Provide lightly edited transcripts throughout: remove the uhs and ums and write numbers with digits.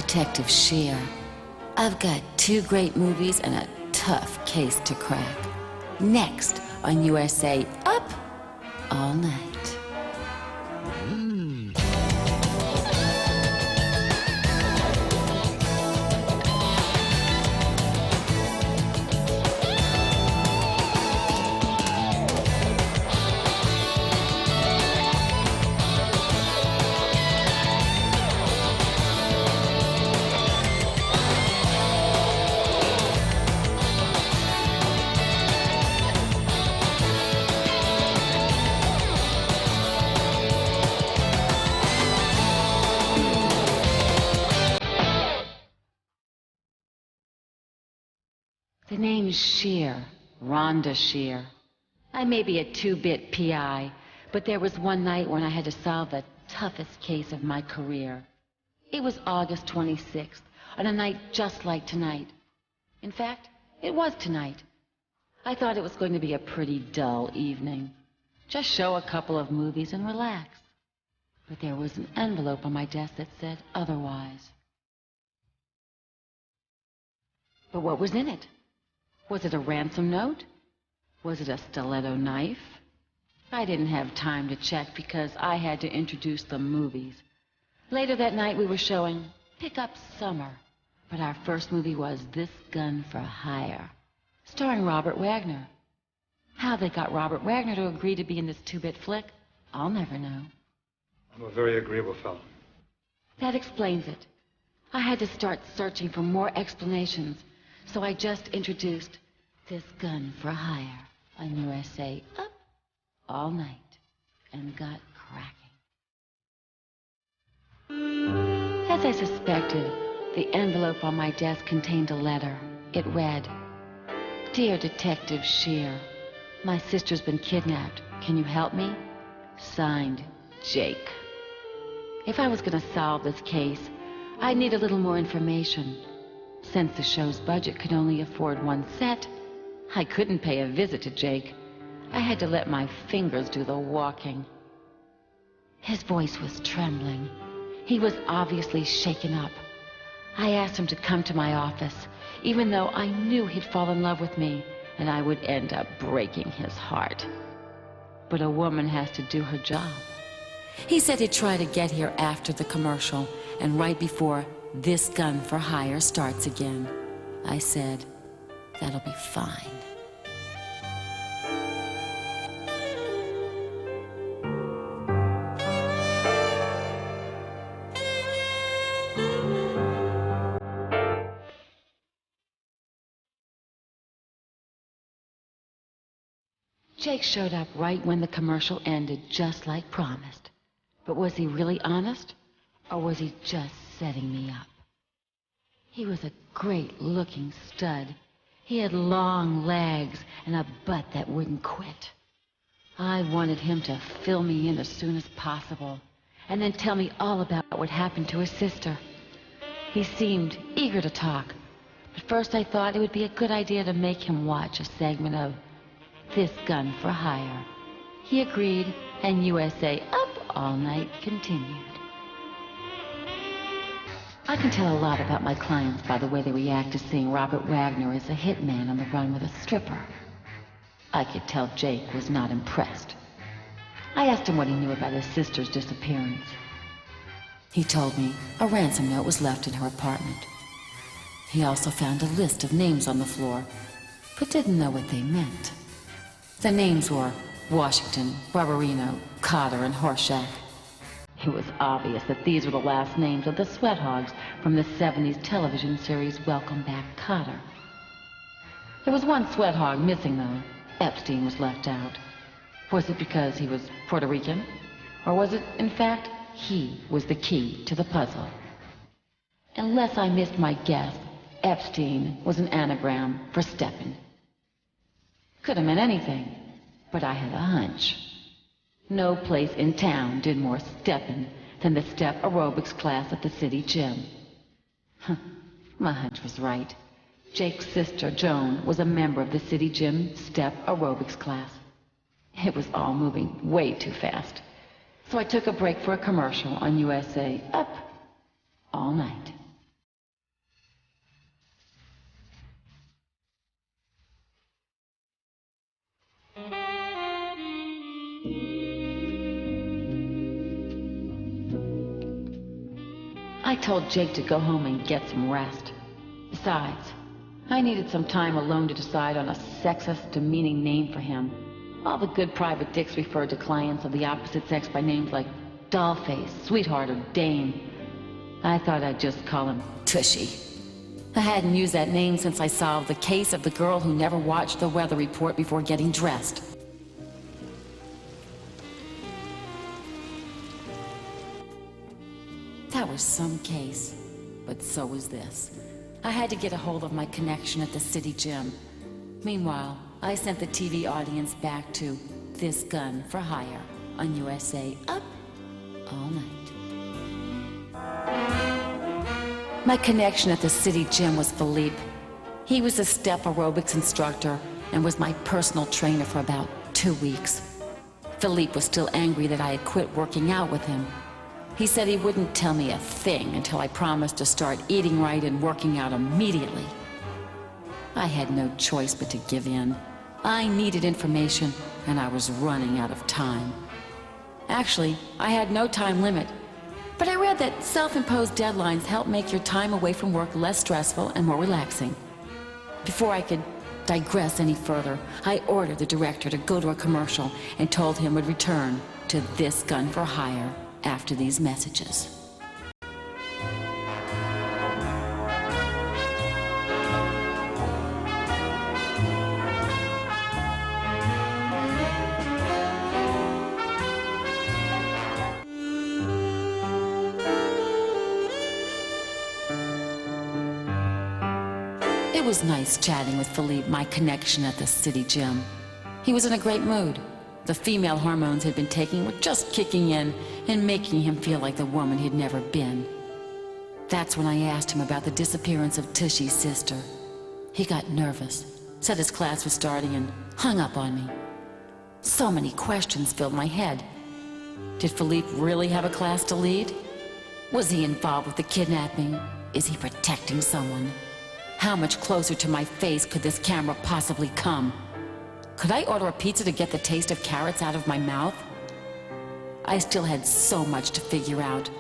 Detective Shear. I've got 2 great movies and a tough case to crack. Next on USA Up All Night. The name's Shear, Rhonda Shear. I may be a 2-bit PI, but there was one night when I had to solve the toughest case of my career. It was August 26th, on a night just like tonight. In fact, it was tonight. I thought it was going to be a pretty dull evening. Just show a couple of movies and relax. But there was an envelope on my desk that said otherwise. But what was in it? Was it a ransom note? Was it a stiletto knife? I didn't have time to check because I had to introduce the movies. Later that night we were showing Pick Up Summer, but our first movie was This Gun for Hire, starring Robert Wagner. How they got Robert Wagner to agree to be in this 2-bit flick, I'll never know. I'm a very agreeable fellow. That explains it. I had to start searching for more explanations. So I just introduced This Gun for Hire on USA Up All Night and got cracking. As I suspected, the envelope on my desk contained a letter. It read, "Dear Detective Shear, my sister's been kidnapped. Can you help me?" Signed, Jake. If I was going to solve this case, I'd need a little more information. Since the show's budget could only afford 1 set, I couldn't pay a visit to Jake. I had to let my fingers do the walking. His voice was trembling. He was obviously shaken up. I asked him to come to my office, even though I knew he'd fall in love with me, and I would end up breaking his heart. But a woman has to do her job. He said he'd try to get here after the commercial, and right before This Gun for Hire starts again. I said, that'll be fine. Jake showed up right when the commercial ended, just like promised. But was he really honest, or was he just setting me up? He was a great-looking stud. He had long legs and a butt that wouldn't quit. I wanted him to fill me in as soon as possible, and then tell me all about what happened to his sister. He seemed eager to talk, but first I thought it would be a good idea to make him watch a segment of This Gun for Hire. He agreed, and USA Up All Night continued. I can tell a lot about my clients by the way they react to seeing Robert Wagner as a hitman on the run with a stripper. I could tell Jake was not impressed. I asked him what he knew about his sister's disappearance. He told me a ransom note was left in her apartment. He also found a list of names on the floor, but didn't know what they meant. The names were Washington, Barbarino, Cotter, and Horshack. It was obvious that these were the last names of the sweat hogs from the 70s television series Welcome Back, Cotter. There was one sweat hog missing, though. Epstein was left out. Was it because he was Puerto Rican? Or was it, in fact, he was the key to the puzzle? Unless I missed my guess, Epstein was an anagram for steppin'. Could have meant anything, but I had a hunch. No place in town did more steppin' than the step aerobics class at the city gym. My hunch was right. Jake's sister, Joan, was a member of the city gym step aerobics class. It was all moving way too fast. So I took a break for a commercial on USA Up All Night. I told Jake to go home and get some rest. Besides, I needed some time alone to decide on a sexist, demeaning name for him. All the good private dicks referred to clients of the opposite sex by names like Dollface, Sweetheart, or Dame. I thought I'd just call him Tushy. I hadn't used that name since I solved the case of the girl who never watched the weather report before getting dressed. That was some case, but so was this. I had to get a hold of my connection at the city gym. Meanwhile, I sent the TV audience back to This Gun for Hire on USA Up All Night. My connection at the city gym was Philippe. He was a step aerobics instructor and was my personal trainer for about 2 weeks. Philippe was still angry that I had quit working out with him. He said he wouldn't tell me a thing until I promised to start eating right and working out immediately. I had no choice but to give in. I needed information, and I was running out of time. Actually, I had no time limit. But I read that self-imposed deadlines help make your time away from work less stressful and more relaxing. Before I could digress any further, I ordered the director to go to a commercial and told him we'd return to This Gun for Hire after these messages. It was nice chatting with Philippe, my connection at the city gym. He was in a great mood. The female hormones he'd been taking were just kicking in and making him feel like the woman he'd never been. That's when I asked him about the disappearance of Tushy's sister. He got nervous, said his class was starting, and hung up on me. So many questions filled my head. Did Philippe really have a class to lead? Was he involved with the kidnapping? Is he protecting someone? How much closer to my face could this camera possibly come? Could I order a pizza to get the taste of carrots out of my mouth? I still had so much to figure out.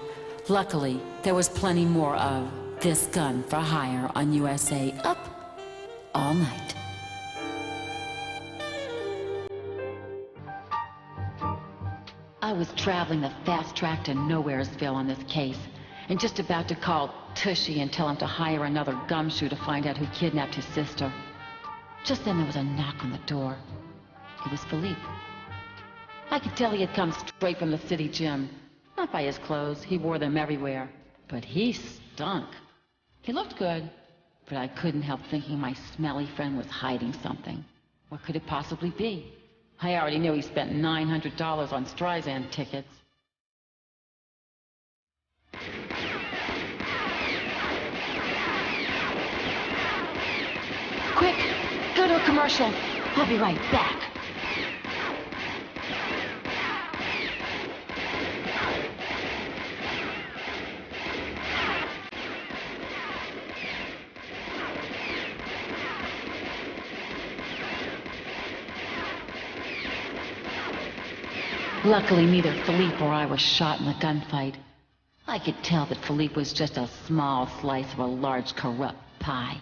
Luckily, there was plenty more of This Gun for Hire on USA Up All Night. I was traveling the fast track to Nowheresville on this case, and just about to call Tushy and tell him to hire another gumshoe to find out who kidnapped his sister. Just then there was a knock on the door. It was Philippe. I could tell he had come straight from the city gym. Not by his clothes, he wore them everywhere. But he stunk. He looked good, but I couldn't help thinking my smelly friend was hiding something. What could it possibly be? I already knew he spent $900 on Streisand tickets. Quick! Go to a commercial. I'll be right back. Luckily, neither Philippe or I were shot in the gunfight. I could tell that Philippe was just a small slice of a large corrupt pie.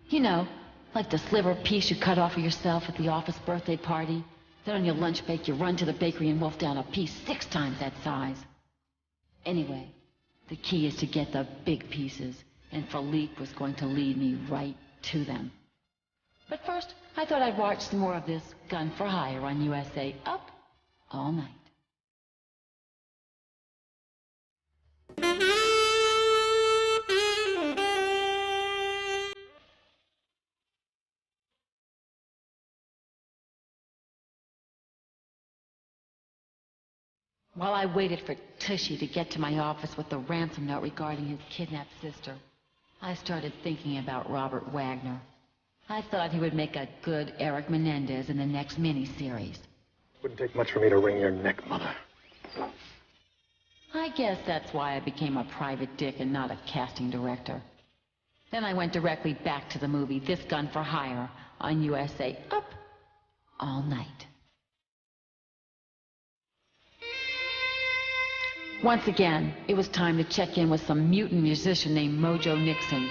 You know, like the sliver piece you cut off of yourself at the office birthday party. Then on your lunch break, you run to the bakery and wolf down a piece 6 times that size. Anyway, the key is to get the big pieces, and Philippe was going to lead me right to them. But first, I thought I'd watch some more of This Gun for Hire on USA Up All Night. While I waited for Tushy to get to my office with the ransom note regarding his kidnapped sister, I started thinking about Robert Wagner. I thought he would make a good Eric Menendez in the next miniseries. Wouldn't take much for me to wring your neck, Mother. I guess that's why I became a private dick and not a casting director. Then I went directly back to the movie This Gun for Hire on USA Up All Night. Once again, it was time to check in with some mutant musician named Mojo Nixon,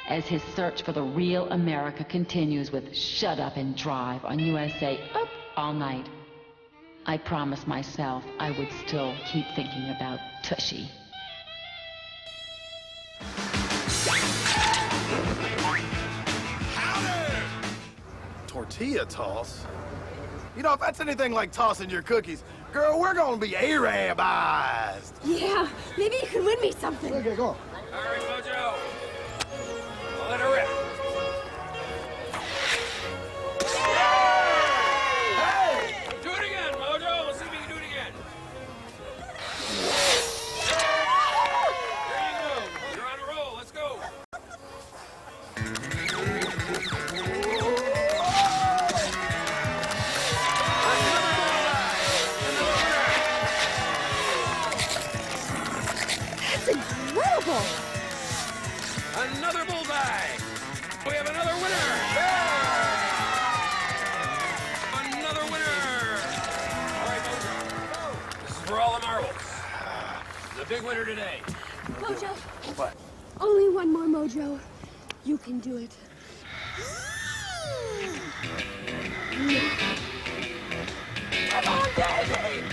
as his search for the real America continues with Shut Up and Drive on USA Up All Night. I promised myself I would still keep thinking about Tushy. Tortilla toss? You know, if that's anything like tossing your cookies, girl, we're gonna be Arabized. Yeah, maybe you can win me something. Okay, go on. All right, Mojo. I'll let her rip. Hey! Do it again, Mojo. Let's see if you can do it again. There you go. You're on a roll. Let's go. Incredible! Another bullseye! We have another winner! Another winner! All right, Mojo. This is for all the marbles. The big winner today. Mojo, What? only one more Mojo. You can do it. Come on, Daisy!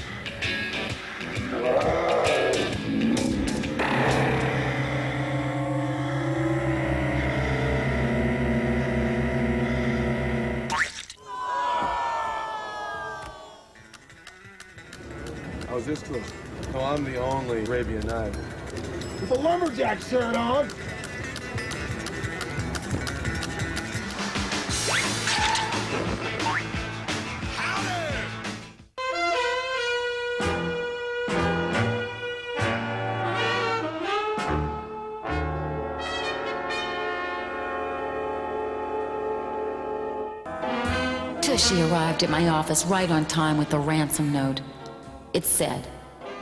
How's this look? Oh, I'm the only Arabian Night. With a lumberjack shirt on. Tushy arrived at my office right on time with the ransom note. It said,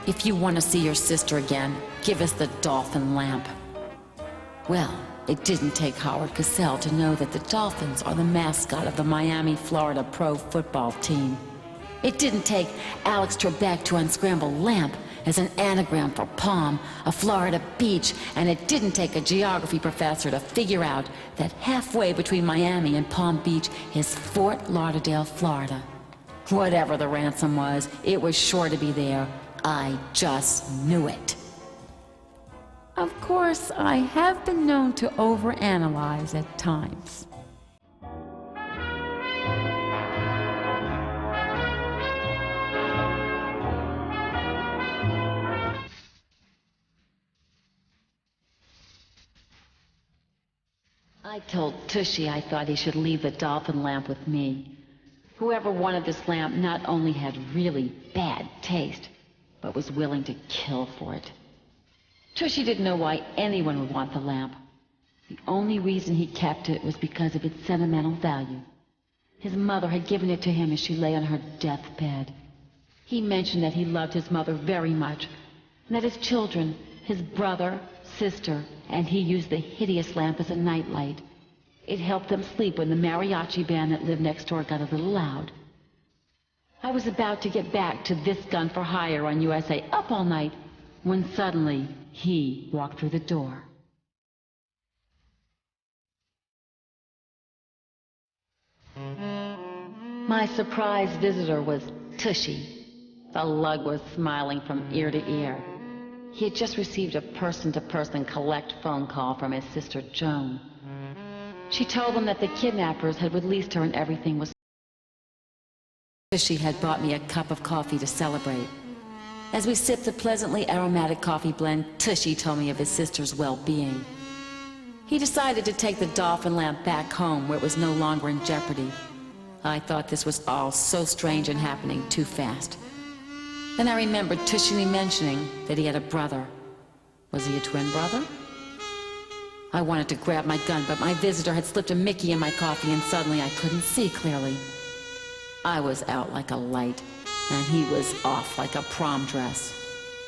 "If you want to see your sister again, give us the dolphin lamp." Well, it didn't take Howard Cosell to know that the Dolphins are the mascot of the Miami, Florida pro football team. It didn't take Alex Trebek to unscramble lamp as an anagram for Palm, a Florida beach, and it didn't take a geography professor to figure out that halfway between Miami and Palm Beach is Fort Lauderdale, Florida. Whatever the ransom was, it was sure to be there. I just knew it. Of course, I have been known to overanalyze at times. I told Tushy I thought he should leave the dolphin lamp with me. Whoever wanted this lamp not only had really bad taste, but was willing to kill for it. Tushy didn't know why anyone would want the lamp. The only reason he kept it was because of its sentimental value. His mother had given it to him as she lay on her deathbed. He mentioned that he loved his mother very much, and that his children, his brother, sister, and he used the hideous lamp as a nightlight. It helped them sleep when the mariachi band that lived next door got a little loud. I was about to get back to This Gun for Hire on USA Up All Night when suddenly he walked through the door. My surprise visitor was Tushy. The lug was smiling from ear to ear. He had just received a person-to-person collect phone call from his sister Joan. She told him that the kidnappers had released her and everything was... Tushy had bought me a cup of coffee to celebrate. As we sipped the pleasantly aromatic coffee blend, Tushy told me of his sister's well-being. He decided to take the dolphin lamp back home where it was no longer in jeopardy. I thought this was all so strange and happening too fast. Then I remembered Tushy mentioning that he had a brother. Was he a twin brother? I wanted to grab my gun, but my visitor had slipped a Mickey in my coffee and suddenly I couldn't see clearly. I was out like a light, and he was off like a prom dress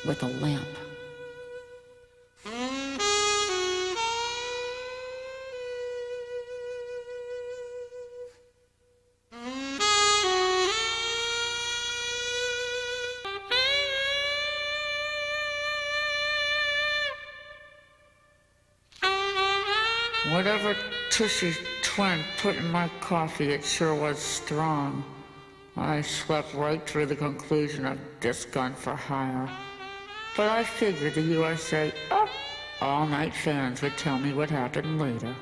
with a lamp. Whatever Tushy's twin put in my coffee, it sure was strong. I slept right through the conclusion of This Gun for Hire. But I figured the USA Up All Night fans would tell me what happened later.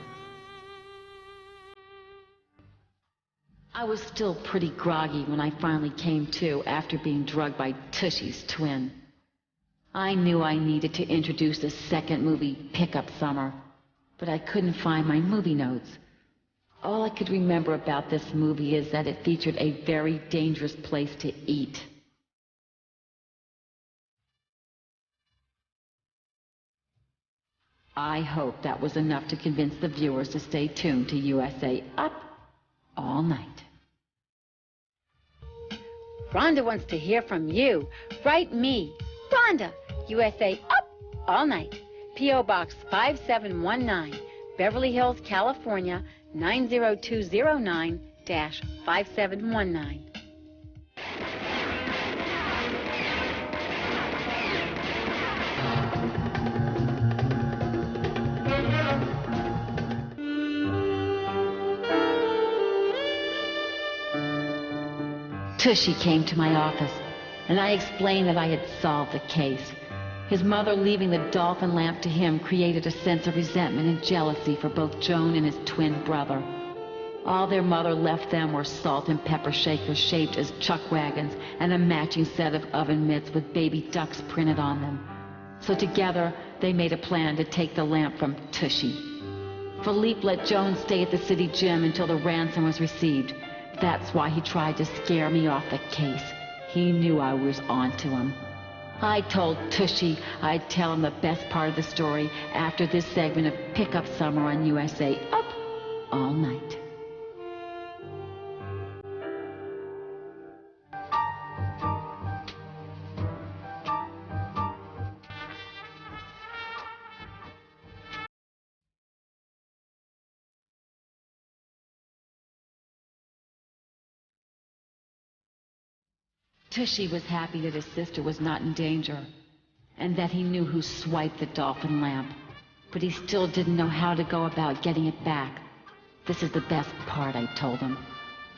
I was still pretty groggy when I finally came to after being drugged by Tushy's twin. I knew I needed to introduce the second movie, Pickup Summer, but I couldn't find my movie notes. All I could remember about this movie is that it featured a very dangerous place to eat. I hope that was enough to convince the viewers to stay tuned to USA Up All Night. Rhonda wants to hear from you. Write me, Rhonda, USA Up All Night. P.O. Box 5719, Beverly Hills, California, 90209-5719. Tushy came to my office, and I explained that I had solved the case. His mother leaving the dolphin lamp to him created a sense of resentment and jealousy for both Joan and his twin brother. All their mother left them were salt and pepper shakers shaped as chuck wagons and a matching set of oven mitts with baby ducks printed on them. So together, they made a plan to take the lamp from Tushy. Philippe let Joan stay at the city gym until the ransom was received. That's why he tried to scare me off the case. He knew I was onto him. I told Tushy I'd tell him the best part of the story after this segment of Pickup Summer on USA Up All Night. Tushy was happy that his sister was not in danger, and that he knew who swiped the dolphin lamp, but he still didn't know how to go about getting it back. This is the best part, I told him.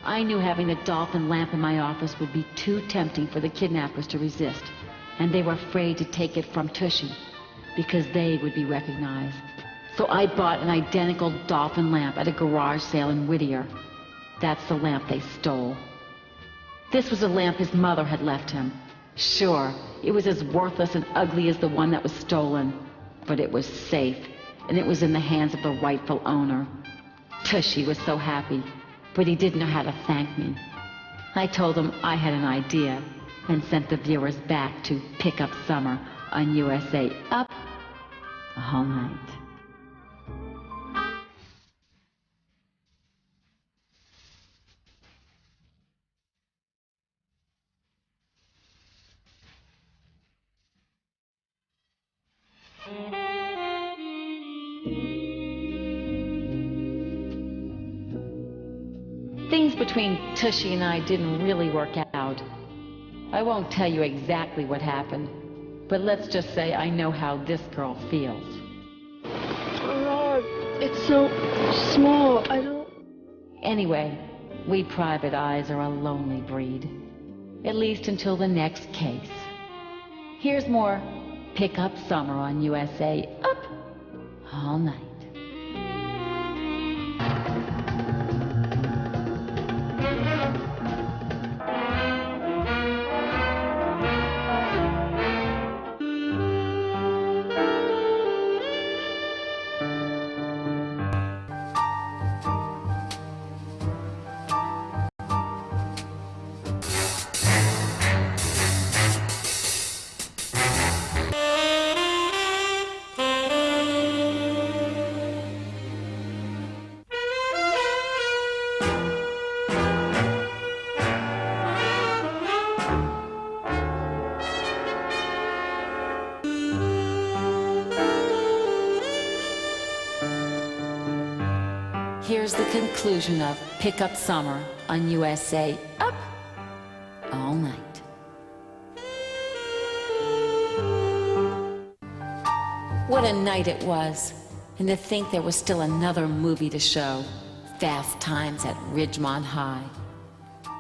I knew having the dolphin lamp in my office would be too tempting for the kidnappers to resist, and they were afraid to take it from Tushy, because they would be recognized. So I bought an identical dolphin lamp at a garage sale in Whittier. That's the lamp they stole. This was a lamp his mother had left him. Sure, it was as worthless and ugly as the one that was stolen, but it was safe, and it was in the hands of the rightful owner. Tushy was so happy, but he didn't know how to thank me. I told him I had an idea, and sent the viewers back to Pickup Summer on USA Up All Night. Things between Tushy and I didn't really work out. I won't tell you exactly what happened, but let's just say I know how this girl feels. Rod, it's so small. I don't... Anyway, we private eyes are a lonely breed. At least until the next case. Here's more Pickup Summer on USA Up All Night. Here's the conclusion of Pickup Summer on USA Up All Night. What a night it was. and to think there was still another movie to show, Fast Times at Ridgemont High.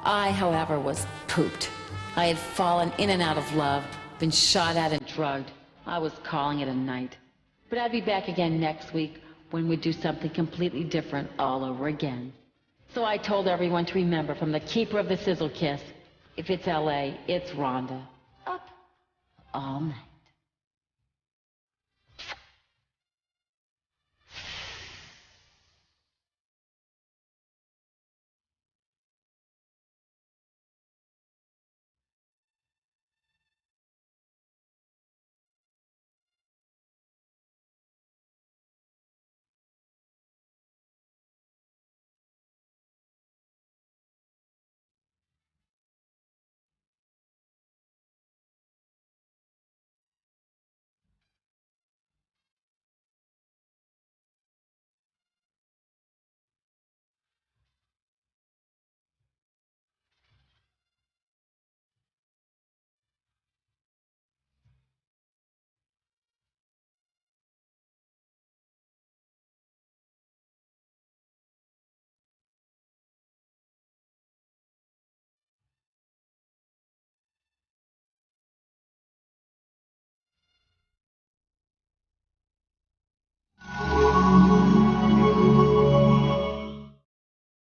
I, however, was pooped. I had fallen in and out of love, been shot at and drugged. I was calling it a night. But I'd be back again next week when we'd do something completely different all over again. So I told everyone to remember from the keeper of the Sizzle Kiss, if it's L.A., it's Rhonda. Up all night.